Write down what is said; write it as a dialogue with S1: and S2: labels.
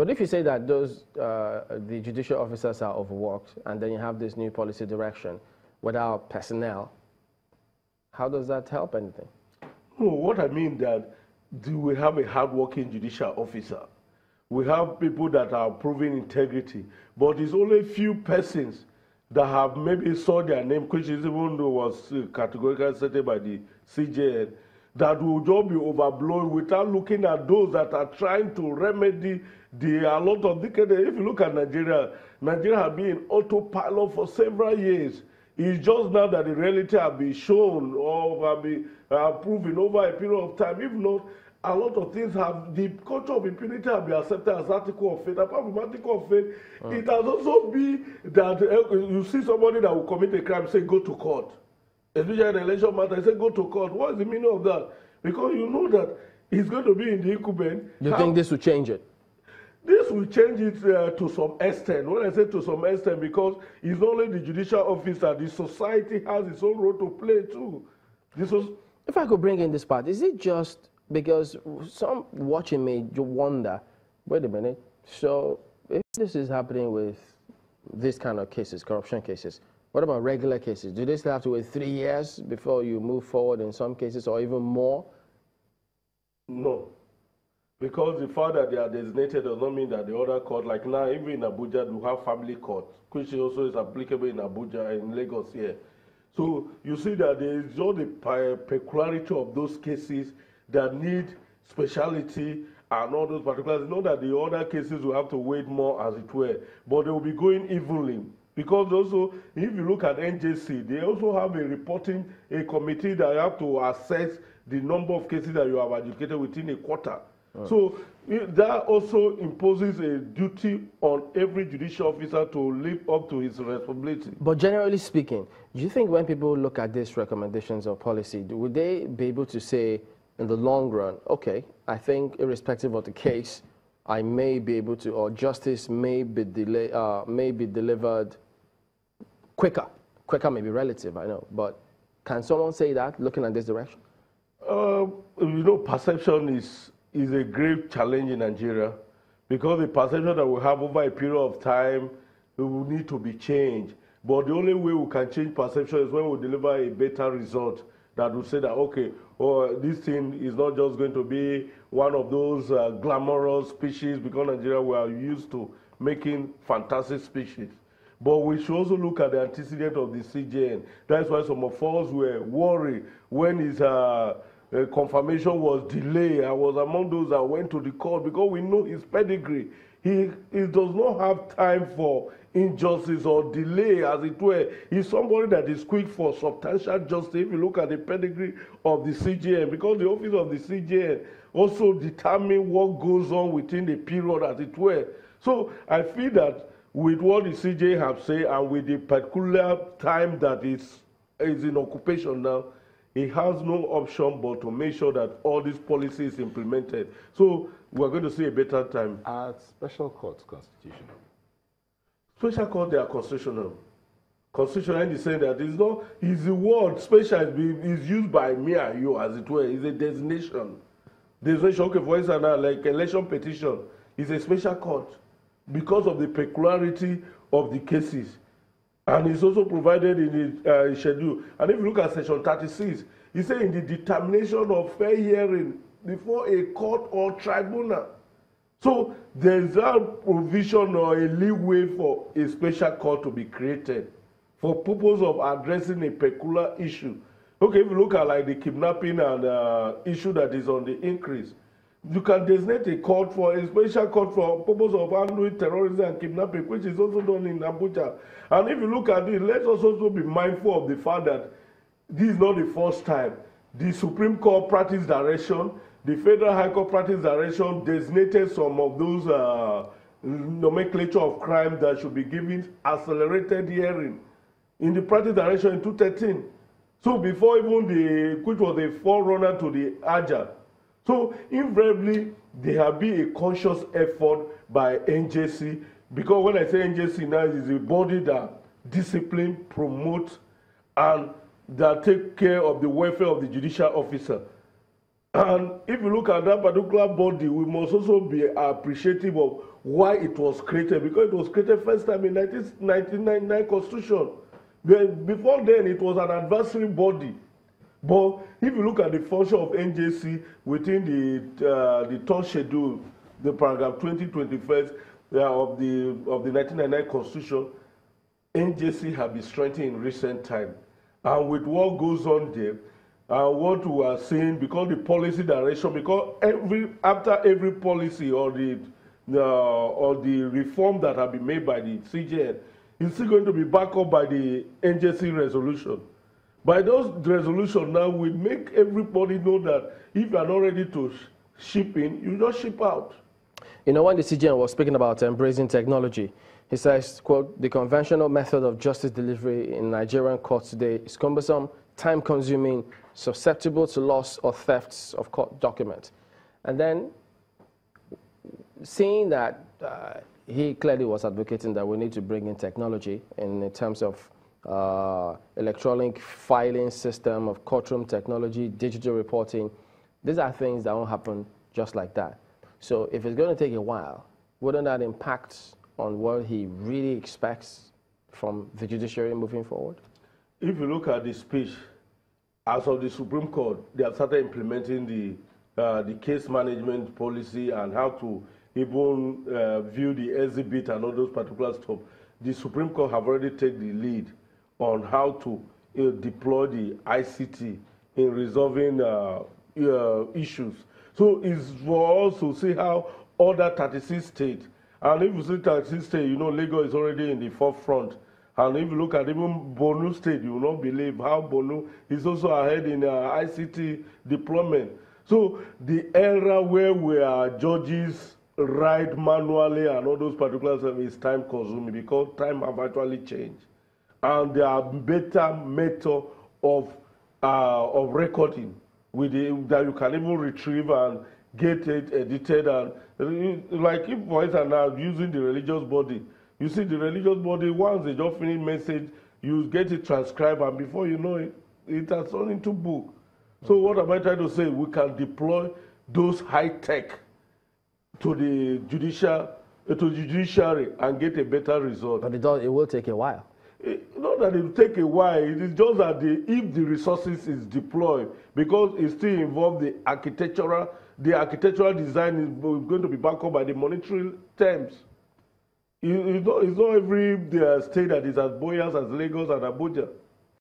S1: But if you say that those the judicial officers are overworked, and then you have this new policy direction without personnel, how does that help anything?
S2: No, what I mean that we have a hard-working judicial officer. We have people that are proving integrity, but it's only few persons that have maybe saw their name, which is even though was categorically stated by the CJN, that will just be overblown without looking at those that are trying to remedy a lot of decades. If you look at Nigeria, Nigeria has been in autopilot for several years. It's just now that the reality has been shown or have been proven over a period of time. If not, a lot of things have, the culture of impunity has been accepted as article of faith. Apart from article of faith, it has also been that you see somebody that will commit a crime, say, go to court. Especially in election matter, say, go to court. What is the meaning of that? Because you know that he's going to be in the incumbent.
S1: Do you think this will change it?
S2: This will change it to some extent. When I say to some extent, because it's not only the judicial officer, the society has its own role to play too.
S1: If I could bring in this part, is it just because some watching me wonder, wait a minute, so if this is happening with this kind of cases, corruption cases, what about regular cases? Do they still have to wait 3 years before you move forward in some cases, or even more?
S2: No. Because the fact that they are designated does not mean that the other court, like now, even in Abuja, we have family court, which also is applicable in Abuja and Lagos here. So you see that there is just the peculiarity of those cases that need speciality and all those particulars. Not that the other cases will have to wait more, as it were, but they will be going evenly. Because also, if you look at NJC, they also have a committee that have to assess the number of cases that you have adjudicated within a quarter. So that also imposes a duty on every judicial officer to live up to his responsibility.
S1: But generally speaking, do you think when people look at these recommendations or policy, would they be able to say in the long run, okay, I think irrespective of the case, I may be able to, or justice may be delivered quicker. Quicker may be relative, I know, but can someone say that looking at this direction?
S2: You know, perception is a great challenge in Nigeria, because the perception that we have over a period of time will need to be changed. But the only way we can change perception is when we deliver a better result that will say that, okay, this thing is not just going to be one of those glamorous speeches, because Nigeria, we are used to making fantastic speeches. But we should also look at the antecedent of the CJN. That's why some of us were worried when his confirmation was delayed. I was among those that went to the court because we know his pedigree. He does not have time for injustice or delay, as it were. He's somebody that is quick for substantial justice. If you look at the pedigree of the CJN, because the office of the CJN also determines what goes on within the period, as it were. So I feel that with what the CJN have said and with the particular time that is in occupation now, he has no option but to make sure that all these policies implemented. So we're going to see a better time.
S3: Are special courts constitutional?
S2: Special courts, they are constitutional. Constitutional in the sense that it's not, is the word special is used by me and you, as it were. It's a designation. Designation, okay, for instance, like election petition is a special court because of the peculiarity of the cases. And it's also provided in the schedule. And if you look at section 36, it says in the determination of fair hearing before a court or tribunal. So there's a provision or a leeway for a special court to be created for purpose of addressing a peculiar issue. Okay, if you look at like the kidnapping and issue that is on the increase, you can designate a court for a special court for purpose of handling terrorism and kidnapping, which is also done in Abuja. And if you look at it, let's also be mindful of the fact that this is not the first time. The Supreme Court practice direction, the Federal High Court practice direction designated some of those nomenclature of crimes that should be given accelerated hearing in the practice direction in 2013. So before even which was a forerunner to the AJA. So invariably, there have been a conscious effort by NJC, because when I say NJC now, it is a body that discipline, promotes, and that take care of the welfare of the judicial officer. And if you look at that particular body, we must also be appreciative of why it was created, because it was created first time in 1999 Constitution. Before then, it was an advisory body. But if you look at the function of NJC within the third schedule, the paragraph 2021 of the 1999 Constitution, NJC have been strengthened in recent time. And with what goes on there, what we are seeing, because the policy direction, because after every policy or the reform that have been made by the CJN, is still going to be backed up by the NJC resolution. By those resolutions now, we make everybody know that if you are not ready to ship in, you just ship out.
S1: You know, when the CJN was speaking about embracing technology, he says, quote, "The conventional method of justice delivery in Nigerian courts today is cumbersome, time-consuming, susceptible to loss or thefts of court documents." And then, seeing that he clearly was advocating that we need to bring in technology in terms of electronic filing system, of courtroom technology, digital reporting, these are things that won't happen just like that. So if it's going to take a while, wouldn't that impact on what he really expects from the judiciary moving forward?
S2: If you look at the speech, as of the Supreme Court, they have started implementing the case management policy and how to even view the exhibit and all those particular stuff. The Supreme Court have already taken the lead on how to deploy the ICT in resolving issues. So it's for us to see how other 36 states, and if you see 36 states, you know Lagos is already in the forefront. And if you look at even Borno State, you will not believe how Borno is also ahead in ICT deployment. So the era where we are judges write manually and all those particulars is time consuming, because time have actually changed. And there are better method of recording with that you can even retrieve and get it edited. And like if for instance now using the religious body, you see the religious body, once they just finish message, you get it transcribed, and before you know it, it has turned into book. So what am I trying to say? We can deploy those high tech to the judiciary and get a better result.
S1: But it will take a while.
S2: Not that it will take a while. It is just that if the resources is deployed, because it still involves the architectural design is going to be backed up by the monetary terms. It's not every state that is as buoyant as Lagos and Abuja.